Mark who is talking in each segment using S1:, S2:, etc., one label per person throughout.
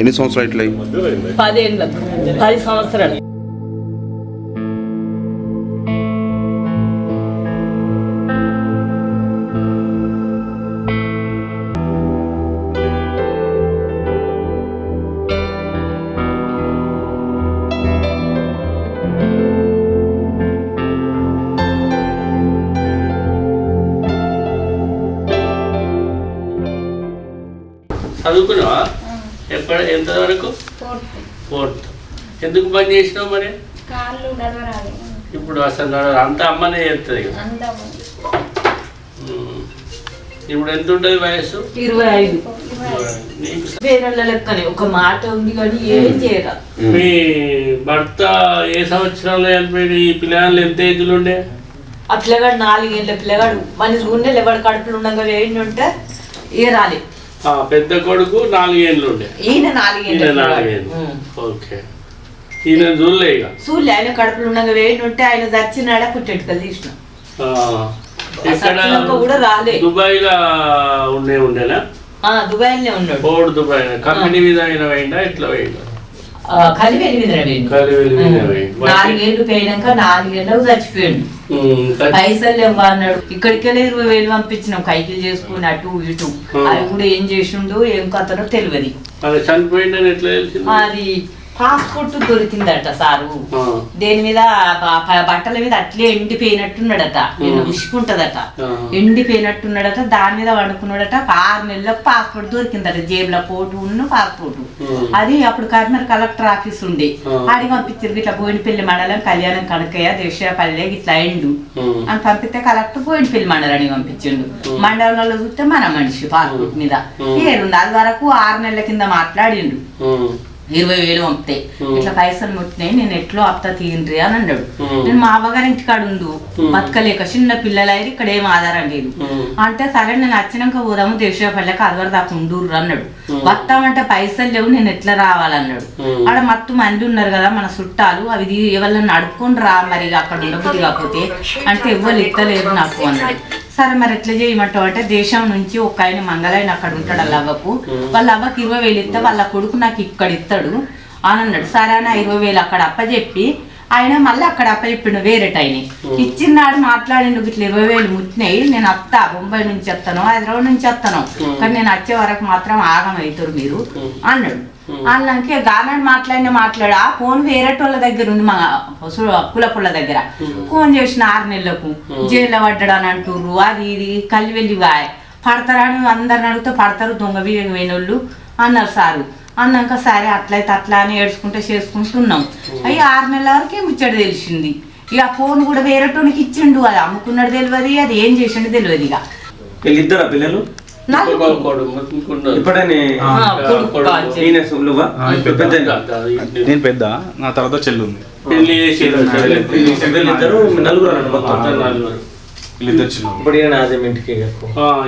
S1: ఎన్ని సంవత్సరాలు ఇట్లా?
S2: 10 ఏళ్ళు, 10 సంవత్సరాలు.
S3: చదువుకున్నావా? ఎంతవరకు? 4th. ఎందుకు బంద్ చేసినావు మరి? ఇప్పుడు అసలు అంత అమ్మనే చేస్తుంది కదా. ఇప్పుడు ఎంత ఉంటుంది వయస్సు?
S2: 25. వేరే లెక్కనే ఒక మాట ఉంది కానీ ఏం చేయరా.
S3: మీ భర్త ఏ సంవత్సరంలో చనిపోయాడు? ఈ పిల్లగాళ్ళు ఎంత ఏజ్లు ఉండే?
S2: ఆ పిల్లగాడు 4 ఏళ్ళ పిల్లగాడు. మన గుండెలు ఎవరు కడుపులు ఉండగా ఏంటి ఉంటే ఏ రాలే.
S3: పెద్ద కొడుకు 4 ఏళ్ళు ఉండే.
S2: ఈయన 4
S3: ఏళ్ళు. ఓకే. ఈయన చూడలే ఇక.
S2: చూడలే. ఆయన కడుపులు ఉండగా వేడి ఉంటే ఆయన చచ్చినాడ పుట్టెంటుకలు తీసిన. కూడా రాలే.
S3: దుబాయ్ లా ఉండేనా?
S2: దుబాయ్ లో ఉన్నాడు.
S3: ఓడు దుబాయ్ కంపెనీ మీద అయినా పోయిందా? ఎట్లా పోయిందా?
S2: కలివెలి మీద 4 ఏళ్ళు పోయినాక 4 ఏళ్ళకు చచ్చిపోయాడు. పైసలు ఇవ్వన్నాడు. ఇక్కడికి 20,000 పంపించినాం కైకిలు చేసుకుని అటు ఇటు. అవి కూడా ఏం చేసిండు ఏం కథనో తెలియదు.
S3: చనిపోయిందని ఎట్లా తెలిసింది?
S2: అది పాస్పోర్ట్ దొరికిందట సారు. దేని మీద బట్టల మీద అట్లే ఎండిపోయినట్టున్నాడట. నేను విసుకుంటదట. ఎండిపోయినట్టున్నాడట. దాని మీద వండుకున్నాడట. 6 నెలలకు పాస్పోర్ట్ దొరికిందట. జేబులో పోటు పాస్పోర్ట్. అది అప్పుడు కరీంనగర్ కలెక్టర్ ఆఫీస్ ఉండే. ఆడికి పంపించారు. ఇట్లా బోయినపల్లి మండలం కళ్యాణం కనకయ్య దేశపల్లె ఇట్లా ఎండు అని పంపిస్తే కలెక్టర్ బోయినపల్లి మండలానికి పంపించిండు. మండలంలో చూస్తే మన మనిషి పాస్పోర్ట్ మీద ఏరుంది. అది వరకు 6 నెలల కింద మాట్లాడిండు. 20,000 పంపితే ఇట్లా పైసలు ముట్టినాయి నేను ఎట్లో అప్త తీయండి అని అన్నాడు. నేను మా అవ్వగారి ఇంటికాడు ఉండు బతకలేక చిన్న పిల్లలైతే ఇక్కడ ఏం ఆధారం లేదు అంటే సరే నేను వచ్చినాక పోదాము దేశపల్లెకి అదివరకు దాకా ఉండూరు అన్నాడు. వస్తామంటే పైసలు లేవు నేను ఎట్లా రావాలన్నాడు. ఆడ మత్తు మంది ఉన్నారు కదా మన చుట్టాలు అవి ఎవరిని అడుక్కొని రా మరి అక్కడ ఉండబుద్ధి కాకపోతే అంటే ఎవ్వరు ఇస్తలేరు నాకు అన్నాడు. సరే మరి ఎట్లా చేయమంటావు అంటే దేశం నుంచి ఒక ఆయన మంగళాయన అక్కడ ఉంటాడు వాళ్ళ అవ్వకు. వాళ్ళ అవ్వకి 20,000 ఇస్తే వాళ్ళ కొడుకు నాకు ఇక్కడ ఇస్తాడు అని అన్నాడు. సరే అని 20,000 అక్కడ అప్పచెప్పి ఆయన మళ్ళీ అక్కడ అప్పచెప్పిండు వేరేటైన ఇచ్చినాడు. మాట్లాడిండు ఇట్లా 20,000 ముట్టినాయి నేను వస్తా బొంబాయి నుంచి వస్తాను హైదరాబాద్ నుంచి వస్తాను కానీ నేను వచ్చే వరకు మాత్రం ఆగమవుతారు మీరు అన్నాడు. అన్నాక గానాడు మాట్లాడు ఆ ఫోన్ వేరేటోళ్ళ దగ్గర ఉంది మా కులపుళ్ళ దగ్గర. ఫోన్ చేసిన 6 నెలలకు జైల్లో పడ్డాడు అని అంటుర్రు. అది ఇది కలివెళ్ళి పడతారని అందరిని అడిగితే పడతారు దొంగ పోయిన వాళ్ళు అన్నారు సారు. అన్నాక సరే అట్లయితే అట్లా అని ఏడ్చుకుంటే చేసుకుంటున్నాం. అవి 6 నెలల వరకే ముచ్చట తెలిసింది. ఇక ఫోన్ కూడా వేరేటోనికి ఇచ్చిండు. అది అమ్ముకున్నాడు తెలియదు అది ఏం చేసిండు తెలియదు. ఇక
S4: వీళ్ళిద్దరా పిల్లలు?
S1: నేను పెద్ద నా తర్వాత చెల్లి ఉంది.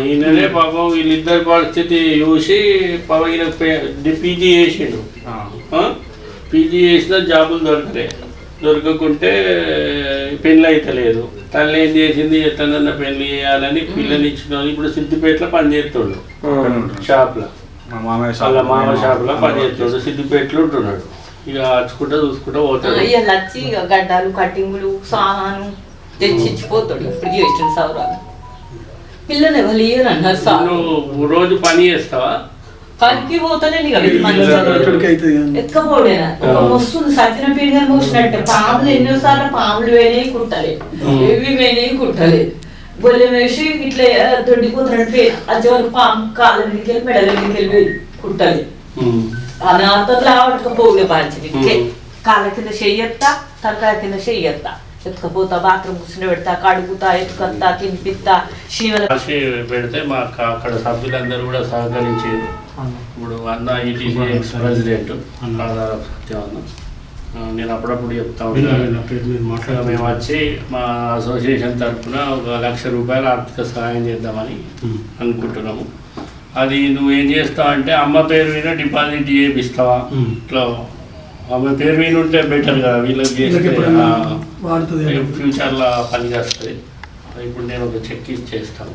S3: ఈయననే పాపం వీళ్ళిద్దరి పరిస్థితి చూసి ఈయన పీజీ చేసిండు. పీజీ చేసినా జాబులు దొరకకుంటే పెళ్ళి అయితే లేదు. తల్లి ఏం చేసింది ఎట్లనన్నా పెళ్లి చేయాలని పిల్లని ఇచ్చిన. ఇప్పుడు సిద్దిపేటలో పనిచేస్తుండు షాప్లో. వాళ్ళ మామ షాప్లో పనిచేస్తుండు. సిద్దిపేటలో ఉంటున్నాడు. ఇక వచ్చుకుంటా చూసుకుంటా పోతాడు.
S2: వచ్చి గడ్డలు కట్టింగులు సామాను తెచ్చిపోతాడు. ఇప్పుడు చేసిన సౌరాలు పిల్లలు ఎవరు అన్నారు సార్.
S3: నువ్వు రోజు పని చేస్తావా?
S2: పనికి పోతానండి ఎత్తుకపోడేనా వస్తుంది సచిన పీడిగా మోసినట్టు. పాములు ఎన్నోసార్లు పాములు వేయనే కుట్టలేదు ఇవి వేయనే కుట్టలేదు. గొల్లెం వేసి ఇట్లా దొడ్డిపోతున్నట్టు అది వరకు పాము కాళ్ళ మీదకి వెళ్ళి మెడల మీదకి వెళ్ళి కుట్టలేదు. అనాథంలో పట్టుకపోలే పాంచి కాళ్ళ కింద చెయ్యత్తా తలకాయ కింద చెయ్యత్తా ఎత్తుకపోతా బాత్రూమ్ కూర్చుని పెడతా కడుగుతా ఎత్తుకొత్తా తినిపిస్తా శివల
S3: పెడితే మా అక్కడ సభ్యులందరూ కూడా సహకరించారు. ఇప్పుడు అన్న ఈటీసీ ఎక్స్ ప్రెసిడెంట్ నేను అప్పుడప్పుడు చెప్తా ఉంటాను. మేము వచ్చి మా అసోసియేషన్ తరఫున 1,00,000 రూపాయలు ఆర్థిక సహాయం చేద్దామని అనుకుంటున్నాము. అది నువ్వేం చేస్తావు అంటే అమ్మ పేరు మీద డిపాజిట్ చేపిస్తావా? ఇట్లా అమ్మ పేరు మీద ఉంటే బెటర్ కదా వీళ్ళకి చేస్తే ఫ్యూచర్లో పని చేస్తుంది. ఇప్పుడు నేను ఒక చెక్ ఇచ్చేస్తాను.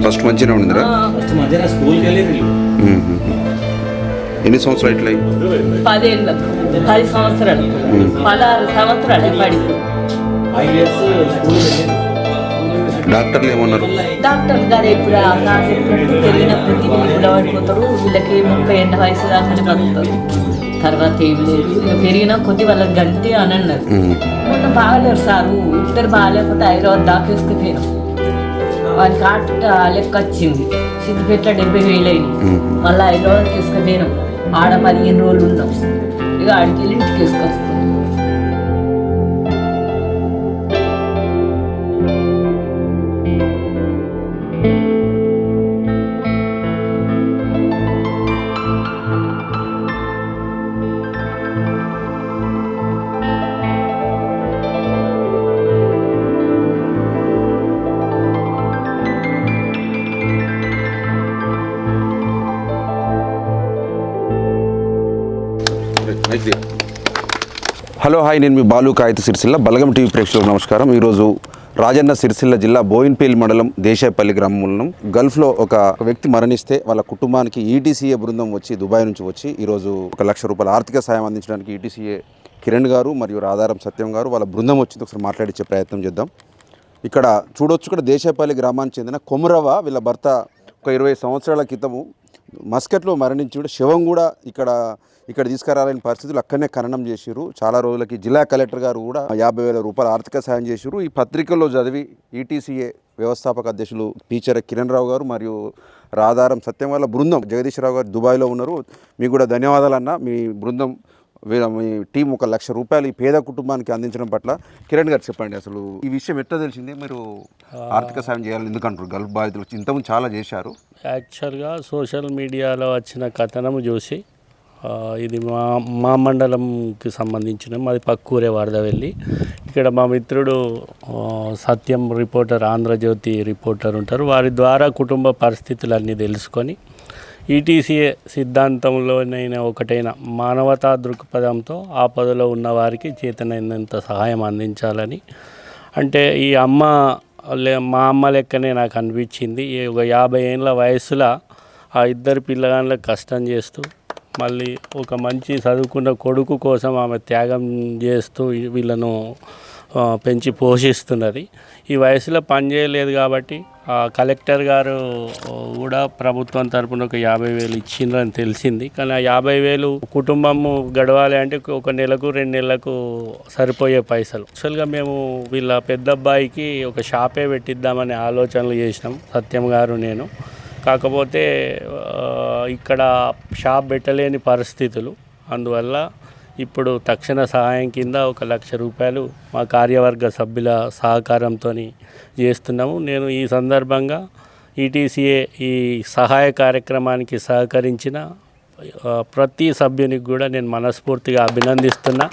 S4: ఫస్ట్ మంచిగా ఉందిరా.
S5: ఫస్ట్ మధ్యాహ్న స్కూల్కి వెళ్ళి
S4: ఎన్ని సంవత్సరాలు ఇట్లా
S2: 10 సంవత్సరాలు 16 సంవత్సరాలు పడి
S5: 5 ఇయర్స్ స్కూల్కి వెళ్ళి
S4: డాక్టర్లు ఏమన్నారు?
S2: డాక్టర్ గారు ఇప్పుడు ఆ సార్ చెప్పినట్టు పెరిగిన ప్రతి వీళ్ళు పడిపోతారు, వీళ్ళకి 30 ఏళ్ళ వయసు దాకానే బతుకుతారు, తర్వాత ఏం లేదు, ఇక పెరిగిన కొద్ది వాళ్ళకి గంతి అని అన్నారు. మొన్న బాగాలేరు సారు, ఇద్దరు బాగాలేకపోతే హైదరాబాద్ దాకా వేసుకుపోయినాం. వానికి ఆట లెక్క వచ్చింది, సిద్దిపేటలో 70,000 అయింది. మళ్ళీ హైదరాబాద్కి వేసుకుపోయినాం, ఆడ 15 రోజులు ఉన్నాం. ఇక ఆడికి వెళ్ళి ఇంటికి వేసుకొచ్చుకున్నాం.
S4: హలో హాయ్, నేను మీ బాలు కాగిత సిరిసిల్ల. బలగం టీవీ ప్రేక్షకులకు నమస్కారం. ఈరోజు రాజన్న సిరిసిల్ల జిల్లా బోయిన్పల్లి మండలం దేశాయపల్లి గ్రామంలో గల్ఫ్లో ఒక వ్యక్తి మరణిస్తే వాళ్ళ కుటుంబానికి ఈటీసీఏ బృందం వచ్చి దుబాయ్ నుంచి వచ్చి ఈరోజు 1 లక్ష రూపాయల ఆర్థిక సాయం అందించడానికి ఈటీసీఏ కిరణ్ గారు మరియు రాధారం సత్యం గారు వాళ్ళ బృందం వచ్చింది. ఒకసారి మాట్లాడించే ప్రయత్నం చేద్దాం. ఇక్కడ చూడొచ్చు, ఇక్కడ దేశాయపల్లి గ్రామానికి చెందిన కొమరవ వీళ్ళ భర్త ఒక 20 సంవత్సరాల క్రితము మస్కట్లో మరణించి శవం కూడా ఇక్కడ తీసుకురాలని పరిస్థితులు అక్కడనే ఖననం చేసిరు. చాలా రోజులకి జిల్లా కలెక్టర్ గారు కూడా 50,000 రూపాయల ఆర్థిక సాయం చేసిరు. ఈ పత్రికల్లో చదివి ఈటీసీఏ వ్యవస్థాపక అధ్యక్షులు టీచర్ కిరణ్ రావు గారు మరియు రాధారం సత్యం వాళ్ళ బృందం జగదీష్ రావు గారు దుబాయ్లో ఉన్నారు. మీకు కూడా ధన్యవాదాలన్న. మీ బృందం మీ టీం 1 లక్ష రూపాయలు ఈ పేద కుటుంబానికి అందించడం పట్ల కిరణ్ గారు చెప్పండి, అసలు ఈ విషయం ఎట్లా తెలిసింది? మీరు ఆర్థిక సాయం చేయాలి ఎందుకంటారు? గల్ఫ్ బాధితులు ఇంతకుముందు చాలా చేశారు.
S3: యాక్చువల్గా సోషల్ మీడియాలో వచ్చిన కథనం చూసి ఇది మా మండలంకి సంబంధించిన మాది పక్కూరే వరదవెల్లి. ఇక్కడ మా మిత్రుడు సత్యం రిపోర్టర్, ఆంధ్రజ్యోతి రిపోర్టర్ ఉంటారు. వారి ద్వారా కుటుంబ పరిస్థితులన్నీ తెలుసుకొని ఈటీసీఏ సిద్ధాంతంలోనైనా ఒకటైన మానవతా దృక్పథంతో ఆపదలో ఉన్న వారికి చేతనైనంత సహాయం అందించాలని, అంటే ఈ మా అమ్మ లెక్కనే నాకు అనిపించింది. ఒక 50 ఏళ్ళ వయసులో ఆ ఇద్దరు పిల్లగాళ్ళకి కష్టం చేస్తూ మళ్ళీ ఒక మంచి చదువుకున్న కొడుకు కోసం ఆమె త్యాగం చేస్తూ వీళ్ళను పెంచి పోషిస్తున్నది. ఈ వయసులో పని చేయలేదు కాబట్టి కలెక్టర్ గారు కూడా ప్రభుత్వం తరపున ఒక 50,000 ఇచ్చిండ్రని తెలిసింది. కానీ ఆ 50,000 కుటుంబము గడవాలి అంటే ఒక నెలకు 2 నెలలకు సరిపోయే పైసలు. యాక్చువల్గా మేము వీళ్ళ పెద్ద అబ్బాయికి ఒక షాపే పెట్టిద్దామనే ఆలోచనలు చేసినాం, సత్యం గారు నేను. కాకపోతే ఇక్కడ షాప్ పెట్టలేని పరిస్థితులు, అందువల్ల ఇప్పుడు తక్షణ సహాయం కింద 1 లక్ష రూపాయలు మా కార్యవర్గ సభ్యుల సహకారంతో చేస్తున్నాము. నేను ఈ సందర్భంగా ఈటీసీఏ ఈ సహాయ కార్యక్రమానికి సహకరించిన ప్రతి సభ్యునికి కూడా నేను మనస్ఫూర్తిగా అభినందిస్తున్నా.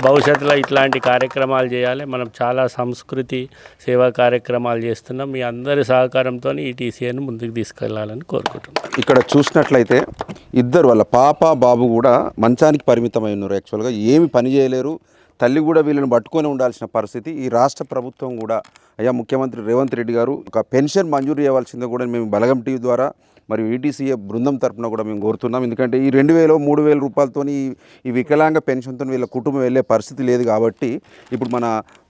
S3: భవిష్యత్తులో ఇట్లాంటి కార్యక్రమాలు చేయాలి. మనం చాలా సంస్కృతి సేవా కార్యక్రమాలు చేస్తున్నాం. మీ అందరి సహకారంతో ఈటీసీఏను ముందుకు తీసుకెళ్లాలని కోరుకుంటున్నాం.
S4: ఇక్కడ చూసినట్లయితే ఇద్దరు వాళ్ళ పాప బాబు కూడా మంచానికి పరిమితమై ఉన్నారు. యాక్చువల్గా ఏమి పని చేయలేరు. తల్లి కూడా వీళ్ళని పట్టుకొని ఉండాల్సిన పరిస్థితి. ఈ రాష్ట్ర ప్రభుత్వం కూడా, అయ్యా ముఖ్యమంత్రి రేవంత్ రెడ్డి గారు ఒక పెన్షన్ మంజూరు చేయవలసిందో కూడా మేము బలగం టీవీ ద్వారా మరియు ఈటీసీఏ బృందం తరఫున కూడా మేము కోరుతున్నాం. ఎందుకంటే ఈ 2,000-3,000 రూపాయలతో ఈ వికలాంగ పెన్షన్తో వీళ్ళ కుటుంబం వెళ్ళే పరిస్థితి లేదు. కాబట్టి ఇప్పుడు మన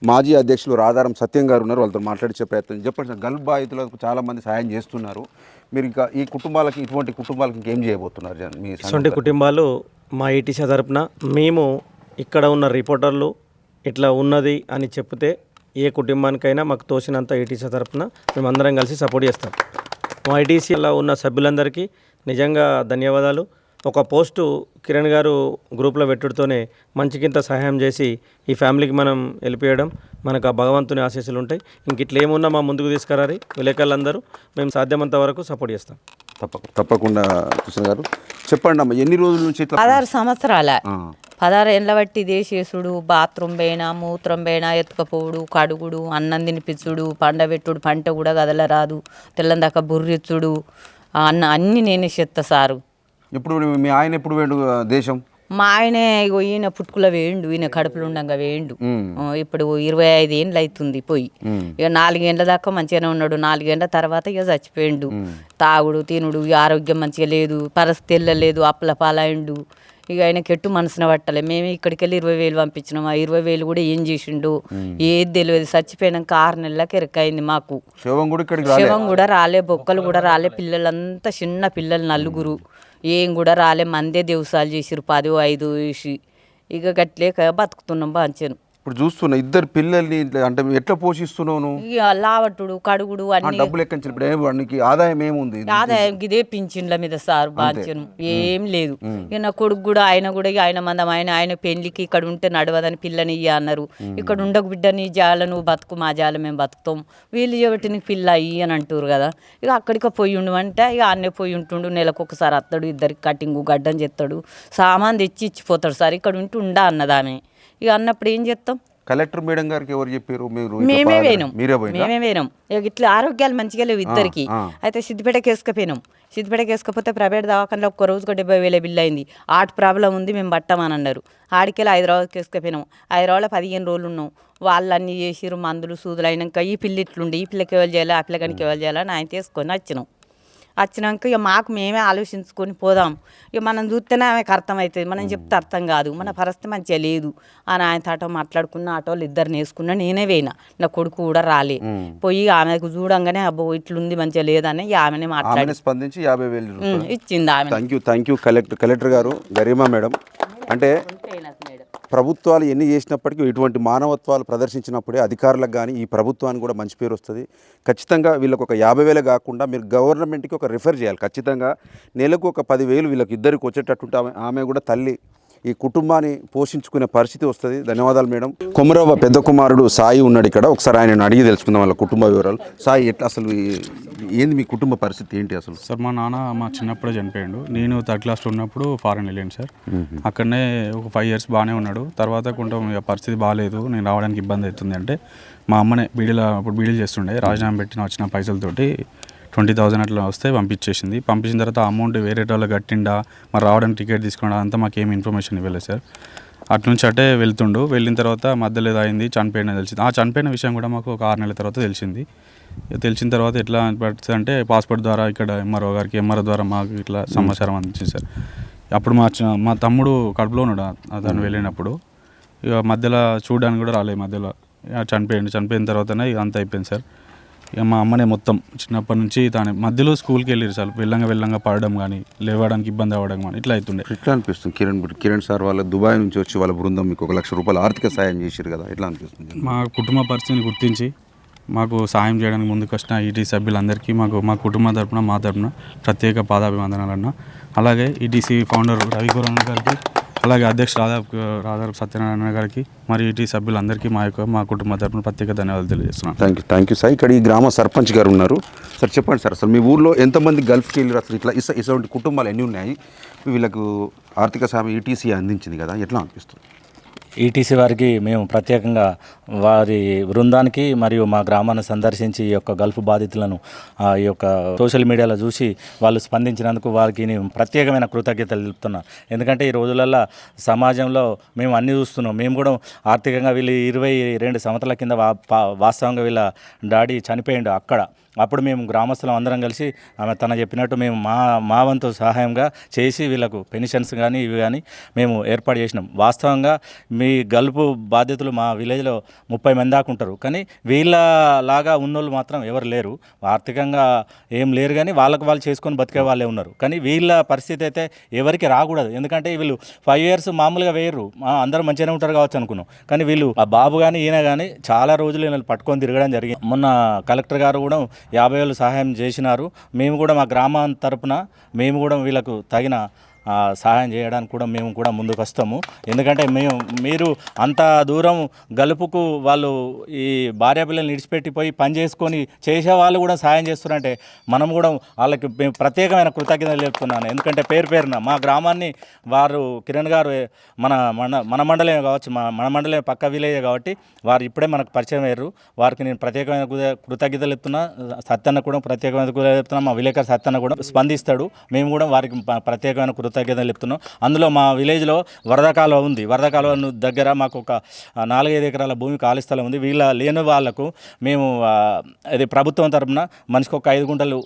S4: మాజీ అధ్యక్షులు రాధారం సత్యం గారు ఉన్నారు, వాళ్ళతో మాట్లాడించే ప్రయత్నం చెప్పండి. గల్ఫ్ బాధితులకు చాలామంది సాయం చేస్తున్నారు. మీరు ఇంకా ఈ కుటుంబాలకి, ఇటువంటి కుటుంబాలకి ఇంకేం చేయబోతున్నారు?
S5: ఇటువంటి కుటుంబాలు మా ఈటీసీ తరపున మేము ఇక్కడ ఉన్న రిపోర్టర్లు ఇట్లా ఉన్నది అని చెప్తే ఏ కుటుంబానికైనా మాకు తోచినంత ఈటీసీ తరపున మేమందరం కలిసి సపోర్ట్ చేస్తాం. మా ఐటీసీలో ఉన్న సభ్యులందరికీ నిజంగా ధన్యవాదాలు. ఒక పోస్టు కిరణ్ గారు గ్రూప్లో పెట్టుడుతోనే మంచికింత సహాయం చేసి ఈ ఫ్యామిలీకి మనం వెళ్ళిపోయడం, మనకు ఆ భగవంతుని ఆశీస్సులు ఉంటాయి. ఇంక ఇట్లా ఏమున్నా మా ముందుకు తీసుకురారి విలేకరులందరూ మేము సాధ్యమంత వరకు సపోర్ట్ చేస్తాం.
S4: తప్పకుండా కృష్ణ గారు చెప్పండి అమ్మ, ఎన్ని రోజుల నుంచి?
S2: 16 సంవత్సరాల 16 ఏళ్ళ బట్టి ఇదే చేసుడు, బాత్రూమ్ పోయినా, మూత్రం పోయినా, ఎత్తుకపోవుడు, కడుగుడు, అన్నం తినిపించుడు, పండబెట్టుడు, పంట కూడా కదలరాదు, తెల్లం దాకా బుర్రిచ్చుడు, అన్నీ నేనే చెత్త సారు.
S4: ఇప్పుడు మీ ఆయన ఎప్పుడు వేడు దేశం?
S2: మా ఆయనే ఇగో ఈయన పుట్టుకులో వేయండు, ఈయన కడుపులో ఉండగా వేయండు. ఇప్పుడు 25 ఏళ్ళు అవుతుంది పోయి. ఇక 4 ఏళ్ళ దాకా మంచిగానే ఉన్నాడు. 4 ఏళ్ళ తర్వాత ఇక చచ్చిపోయిండు. తాగుడు తినుడు ఆరోగ్యం మంచిగా లేదు, పరిస్థితి వెళ్ళలేదు, అప్పుల పాలైండు. ఇక ఆయనకి ఎట్టు మనసున పట్టలే. మేము ఇక్కడికి వెళ్ళి 20,000 పంపించినాం. ఆ 20,000 కూడా ఏం చేసిండు ఏది తెలియదు. చచ్చిపోయినాక 6 నెలలకు ఎరకైంది మాకు. శవం కూడా రాలే, బొక్కలు కూడా రాలే. పిల్లలంతా చిన్న పిల్లలు 4. ఏం కూడా రాలే. మందే దివసాలు చేసిరు 10, 5 వేసి. ఇక గట్లేక బతుకుతున్నాం బాంచాను.
S4: ఇప్పుడు చూస్తున్నా 2 పిల్లల్ని అంటే ఎట్లా పోషిస్తున్నావు?
S2: ఇక లావట్టుడు కడుగుడు అన్ని
S4: డబ్బులు ఎక్కించి ఇప్పుడు వాడికి ఆదాయం ఏముంది?
S2: ఆదాయం ఇదే పింఛన్ల మీద సార్ బాంచను ఏం లేదు. ఇక నా కొడుకు కూడా ఆయన కూడా ఆయన మందం ఆయన పెళ్లికి ఇక్కడ ఉంటే నడవదని పిల్లని ఇయ్య అన్నారు. ఇక్కడ ఉండకు బిడ్డ నీ జాల నువ్వు బతుకు, మా జాల మేము బతుకుతాం, వీళ్ళు చెబట్టి నీకు పిల్ల అయ్యి అని అంటారు కదా. ఇక అక్కడికి పోయి ఉండమంటే ఇక అన్నే పోయి ఉంటుండు. నెలకు ఒకసారి వస్తాడు, 2 కటింగు గడ్డం చేస్తాడు, సామాన్ తెచ్చి ఇచ్చిపోతాడు సార్. ఇక్కడ ఉంటూ ఉండా అన్నదామె. ఇక అన్నప్పుడు ఏం చేస్తాం?
S4: కలెక్టర్ మేడం గారికి ఎవరు చెప్పారు?
S2: మేమే పోయినాం. ఇక ఇట్లా ఆరోగ్యాలు మంచిగా లేవు ఇద్దరికి. అయితే సిద్దిపేటకి వేసుకపోయినాం. సిద్దిపేటకి వేసుకపోతే ప్రైవేట్ దవాఖానలో ఒక్క రోజుకు 70,000 బిల్లు అయింది. హార్ట్ ప్రాబ్లం ఉంది, మేము పట్టామని అన్నారు. ఆడికెళ్ళి హైదరాబాద్కి వేసుకపోయినాం. హైదరాబాద్లో 15 రోజులు ఉన్నాం. వాళ్ళు అన్నీ చేసిరు, మందులు సూదులు అయినాక ఈ పిల్ల ఇట్లుండి, ఈ పిల్లకి ఎవరు చేయాలి, ఆ పిల్లగానికి ఎవరు చేయాలని ఆయన తీసుకొని వచ్చినాం. వచ్చినాక ఇక మాకు మేమే ఆలోచించుకొని పోదాం. ఇక మనం చూస్తేనే ఆమెకు అర్థమవుతుంది, మనం చెప్తే అర్థం కాదు. మన పరిస్థితి మంచిగా లేదు అని ఆయన ఆటో మాట్లాడుకున్న. ఆటోలు 2 వేసుకున్నా, నేనే పోయినా. నా కొడుకు కూడా రాలే. పోయి ఆమెకు చూడంగానే అబ్బో ఇట్లుంది మంచిగా లేదని ఆమెనే మాట్లాడి
S4: స్పందించి 50,000
S2: ఇచ్చింది ఆమె.
S4: థ్యాంక్ యూ కలెక్టర్ గారు గరిమా మేడం. అంటే ప్రభుత్వాలు ఎన్ని చేసినప్పటికీ ఇటువంటి మానవత్వాలు ప్రదర్శించినప్పుడే అధికారులకు కానీ ఈ ప్రభుత్వానికి కూడా మంచి పేరు వస్తుంది. ఖచ్చితంగా వీళ్ళకి ఒక 50,000 కాకుండా మీరు గవర్నమెంట్కి ఒక రిఫర్ చేయాలి. ఖచ్చితంగా నెలకు ఒక 10,000 వీళ్ళకి ఇద్దరికి వచ్చేటట్టుంటే ఆమె కూడా తల్లి ఈ కుటుంబాన్ని పోషించుకునే పరిస్థితి వస్తుంది. ధన్యవాదాలు మేడం. కొమరవ్వ పెద్ద కుమారుడు సాయి ఉన్నాడు ఇక్కడ. ఒకసారి ఆయన అడిగి తెలుసుకుందాం వాళ్ళ కుటుంబ వివరాలు. సాయి, ఎట్లా అసలు ఏంది మీ కుటుంబ పరిస్థితి ఏంటి అసలు?
S1: సార్ మా నాన్న మా చిన్నప్పుడే చనిపోయాడు. నేను 3rd క్లాస్లో ఉన్నప్పుడు ఫారెన్ వెళ్ళాను సార్. అక్కడనే ఒక 5 years బాగానే ఉన్నాడు. తర్వాత కొంచెం పరిస్థితి బాగాలేదు, నేను రావడానికి ఇబ్బంది అవుతుంది అంటే మా అమ్మనే అప్పుడు బీడీలు చేస్తుండే, రాజీనామా పెట్టిన వచ్చిన పైసలతోటి 20,000 అట్లా వస్తే పంపించేసింది. పంపించిన తర్వాత అమౌంట్ వేరే వాళ్ళు కట్టిండా, మరి రావడానికి టికెట్ తీసుకున్నా అంతా మాకేం ఇన్ఫర్మేషన్ ఇవ్వలేదు సార్. అటు నుంచి అటే వెళ్తుండు. వెళ్ళిన తర్వాత మధ్యలో ఏదో అయింది, చనిపోయిన తెలిసింది. ఆ చనిపోయిన విషయం కూడా మాకు ఒక 6 నెలల తర్వాత తెలిసింది. తెలిసిన తర్వాత ఎట్లా పడుతుంది అంటే పాస్పోర్ట్ ద్వారా ఇక్కడ ఎంఆర్ఓ ద్వారా మాకు ఇట్లా సమాచారం అందించింది సార్. అప్పుడు మా తమ్ముడు కడుపులో ఉన్నాడు అతను వెళ్ళినప్పుడు. ఇక మధ్యలో చూడడానికి కూడా రాలేదు. మధ్యలో చనిపోయిన తర్వాతనే ఇక అంత అయిపోయింది సార్. ఇక మా అమ్మనే మొత్తం చిన్నప్పటి నుంచి తాను మధ్యలో స్కూల్కి వెళ్ళారు సార్. వెళ్ళంగా పడడం కానీ, లేవడానికి ఇబ్బంది అవ్వడం కానీ ఇట్లా అవుతుండే.
S4: ఎట్లా అనిపిస్తుంది కిరణ్ సార్ వాళ్ళ దుబాయ్ నుంచి వచ్చి వాళ్ళ బృందం మీకు 1,00,000 రూపాయలు ఆర్థిక సాయం చేశారు కదా, ఎట్లా అనిపిస్తుంది?
S1: మా కుటుంబ పరిస్థితిని గుర్తించి మాకు సాయం చేయడానికి ముందుకు వచ్చిన ఈటీ సభ్యులందరికీ మా కుటుంబం తరపున మా తరపున ప్రత్యేక పాదాభివందనాలన్న. అలాగే ఈటీసీ ఫౌండర్ రవికుమార్ గారికి, అలాగే అధ్యక్షుడు రాధారపు సత్యనారాయణ గారికి, మరియు ఈటీ సభ్యులందరికీ మా కుటుంబ తరపున ప్రత్యేక ధన్యవాదాలు తెలియజేస్తున్నాను.
S4: Thank you sir. ఇక్కడ ఈ గ్రామ సర్పంచ్ గారు ఉన్నారు. సార్ చెప్పండి సార్, అసలు మీ ఊర్లో ఎంతమంది గల్ఫ్కి వెళ్ళారు? అసలు ఇటువంటి కుటుంబాలు ఎన్ని ఉన్నాయి? వీళ్ళకు ఆర్థిక సాయం ఈటీసీ అందించింది కదా, ఎట్లా అనిపిస్తుంది?
S6: ఈటీసీ వారికి మేము ప్రత్యేకంగా వారి బృందానికి మరియు మా గ్రామాన్ని సందర్శించి ఈ యొక్క గల్ఫ్ బాధితులను ఈ యొక్క సోషల్ మీడియాలో చూసి వాళ్ళు స్పందించినందుకు వారికి నేను ప్రత్యేకమైన కృతజ్ఞతలు తెలుపుతున్నాను. ఎందుకంటే ఈ రోజులలో సమాజంలో మేము అన్నీ చూస్తున్నాం. మేము కూడా ఆర్థికంగా వీళ్ళు 22 సంవత్సరాల కింద వాస్తవంగా వీళ్ళ డాడీ చనిపోయిండు అక్కడ. అప్పుడు మేము గ్రామస్తులం అందరం కలిసి ఆమె తన చెప్పినట్టు మేము మా వంతు సహాయంగా చేసి వీళ్ళకు పెన్షన్స్ కానీ ఇవి కానీ మేము ఏర్పాటు చేసినాం. వాస్తవంగా మీ గల్ఫ్ బాధ్యతలు మా విలేజ్లో 30 మంది దాకా ఉంటారు. కానీ వీళ్ళలాగా ఉన్నోళ్ళు మాత్రం ఎవరు లేరు. ఆర్థికంగా ఏం లేరు, కానీ వాళ్ళకు వాళ్ళు చేసుకొని బతికే వాళ్ళే ఉన్నారు. కానీ వీళ్ళ పరిస్థితి అయితే ఎవరికి రాకూడదు. ఎందుకంటే వీళ్ళు 5 years మామూలుగా వేయరు, అందరూ మంచిగానే ఉంటారు కావచ్చు అనుకున్నాం. కానీ వీళ్ళు ఆ బాబు కానీ ఈయన కానీ చాలా రోజులు వీళ్ళని పట్టుకొని తిరగడం జరిగింది. మొన్న కలెక్టర్ గారు కూడా 50,000 సహాయం చేసినారు. మేము కూడా మా గ్రామం తరపున మేము కూడా వీళ్ళకు తగిన సహాయం చేయడానికి కూడా మేము కూడా ముందుకు వస్తాము. ఎందుకంటే మీరు అంత దూరం గలుపుకు వాళ్ళు ఈ భార్య పిల్లల్ని విడిచిపెట్టిపోయి పని చేసుకొని చేసే వాళ్ళు కూడా సహాయం చేస్తున్నారంటే మనం కూడా వాళ్ళకి మేము ప్రత్యేకమైన కృతజ్ఞతలు చెప్తున్నాను. ఎందుకంటే పేరున మా గ్రామాన్ని వారు కిరణ్ గారు మన మండలమే కావచ్చు, మన మండలమే పక్క విలేజే కాబట్టి వారు ఇప్పుడే మనకు పరిచయం అయ్యారు. వారికి నేను ప్రత్యేకమైన కృతజ్ఞతలు చెప్తున్నా. సత్యన్న కూడా ప్రత్యేకమైన కృతజ్ఞతలు చెప్తున్నా. మా విలేకరు సత్యన్న కూడా స్పందిస్తాడు. మేము కూడా వారికి ప్రత్యేకమైన కృతజ్ఞతలు కృతజ్ఞతలు చెప్తున్నాం. అందులో మా విలేజ్లో వరద కాలువ ఉంది. వరద కాలువ దగ్గర మాకు ఒక 4-5 ఎకరాల భూమి ఖాళీ స్థలం ఉంది. లేని వాళ్లకు మేము ఇది ప్రభుత్వం తరపున మనిషికి ఒక 5 గుంటలు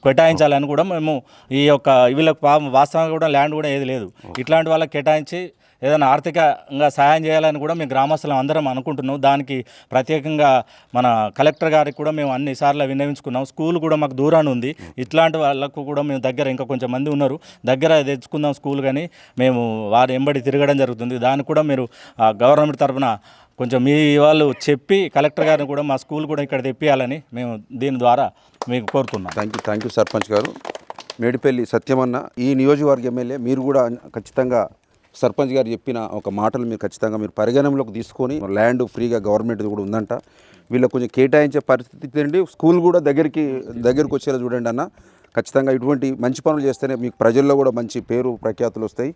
S6: కేటాయించాలని కూడా మేము ఈ యొక్క వీళ్ళకి వాస్తవంగా కూడా ల్యాండ్ కూడా ఏది లేదు. ఇట్లాంటి వాళ్ళకి కేటాయించి ఏదైనా ఆర్థికంగా సహాయం చేయాలని కూడా మేము గ్రామస్తులం అందరం అనుకుంటున్నాం. దానికి ప్రత్యేకంగా మన కలెక్టర్ గారికి కూడా మేము అన్నిసార్లు విన్నవించుకున్నాం. స్కూల్ కూడా మాకు దూరాన్ని ఉంది. ఇట్లాంటి వాళ్ళకు కూడా మేము దగ్గర ఇంకా కొంచెం మంది ఉన్నారు, దగ్గర తెచ్చుకుందాం స్కూల్ కానీ మేము వారి ఎంబడి తిరగడం జరుగుతుంది. దానికి కూడా మీరు గవర్నమెంట్ తరఫున కొంచెం మీ వాళ్ళు చెప్పి కలెక్టర్ గారిని కూడా మా స్కూల్ కూడా ఇక్కడ తెప్పియాలని మేము దీని ద్వారా మీకు కోరుతున్నాం.
S4: థ్యాంక్ యూ సర్పంచ్ గారు. మేడిపల్లి సత్యమన్న, ఈ నియోజకవర్గ ఎమ్మెల్యే, మీరు కూడా ఖచ్చితంగా సర్పంచ్ గారు చెప్పిన ఒక మాటలు మీరు ఖచ్చితంగా మీరు పరిగణనలోకి తీసుకొని ల్యాండ్ ఫ్రీగా గవర్నమెంట్ కూడా ఉందంట, వీళ్ళకి కొంచెం కేటాయించే పరిస్థితి అండి. స్కూల్ కూడా దగ్గరికి వచ్చేలా చూడండి అన్న. ఖచ్చితంగా ఇటువంటి మంచి పనులు చేస్తేనే మీకు ప్రజల్లో కూడా మంచి పేరు ప్రఖ్యాతులు వస్తాయి.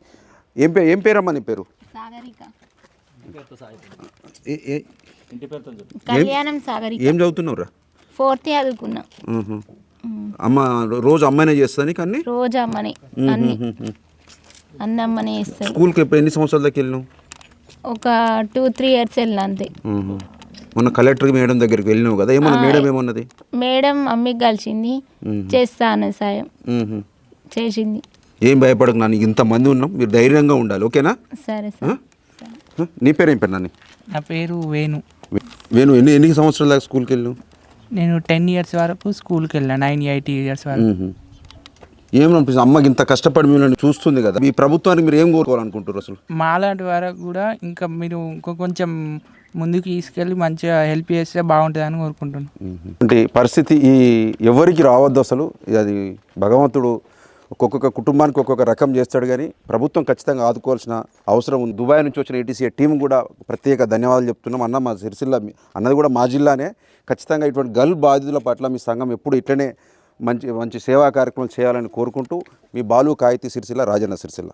S4: ఏం పేరమ్మా నీ పేరు?
S7: కళ్యాణం సాగరిక.
S4: ఏం చదువుతున్నావురా?
S7: 4th చదువుకున్నా.
S4: అమ్మ రోజు అమ్మాయినే చేస్తాను కానీ
S7: రోజు అమ్మని అన్ని అమ్మనే చేస్తాను.
S4: స్కూల్కి ఎన్ని సంవత్సరాల దాకా వెళ్ళినావు?
S7: ఒక 2-3 years వెళ్ళిన అంతే.
S4: మొన్న కలెక్టర్ మేడం దగ్గరికి వెళ్ళినావు కదా, ఏమన్నా మేడం ఏమన్నది?
S7: మేడం అమ్మకి కలిసింది, చేస్తాను సాయం చేసింది.
S4: ఏం భయపడకు నాన్న, ఇంతమంది ఉన్నాం, మీరు ధైర్యంగా ఉండాలి, ఓకేనా?
S7: సరే సార్.
S4: నీ పేరు ఏం పేరు నాని?
S8: నా పేరు వేణు.
S4: ఎన్ని సంవత్సరాల దాకా స్కూల్కి వెళ్ళావు?
S8: నేను 10 years వరకు స్కూల్కి వెళ్ళాను. 9-8 years వరకు.
S4: ఏమనిపిస్తుంది అమ్మకి ఇంత కష్టపడి మిమ్మల్ని చూస్తుంది కదా, మీ ప్రభుత్వానికి మీరు ఏం కోరుకోవాలనుకుంటారు అసలు?
S8: మాలాంటి వరకు కూడా ఇంకా మీరు కొంచెం ముందుకు తీసుకెళ్ళి మంచిగా హెల్ప్ చేస్తే బాగుంటుందని కోరుకుంటున్నాను.
S4: అంటే పరిస్థితి ఈ ఎవరికి రావద్దు అసలు, అది భగవంతుడు ఒక్కొక్క కుటుంబానికి ఒక్కొక్క రకం చేస్తాడు, కానీ ప్రభుత్వం ఖచ్చితంగా ఆదుకోవాల్సిన అవసరం ఉంది. దుబాయ్ నుంచి వచ్చిన ఈటీసీ టీం కూడా ప్రత్యేక ధన్యవాదాలు చెప్తున్నాం. అన్న మా సిరిసిల్ల అన్నది కూడా మా జిల్లానే. ఖచ్చితంగా ఇటువంటి గల్ఫ్ బాధితుల పట్ల మీ సంఘం ఎప్పుడు ఇట్లనే మంచి సేవా కార్యక్రమాలు చేయాలని కోరుకుంటూ, మీ బాలు కాయితీ సిరిసిల్ల, రాజన్న సిరిసిల్ల.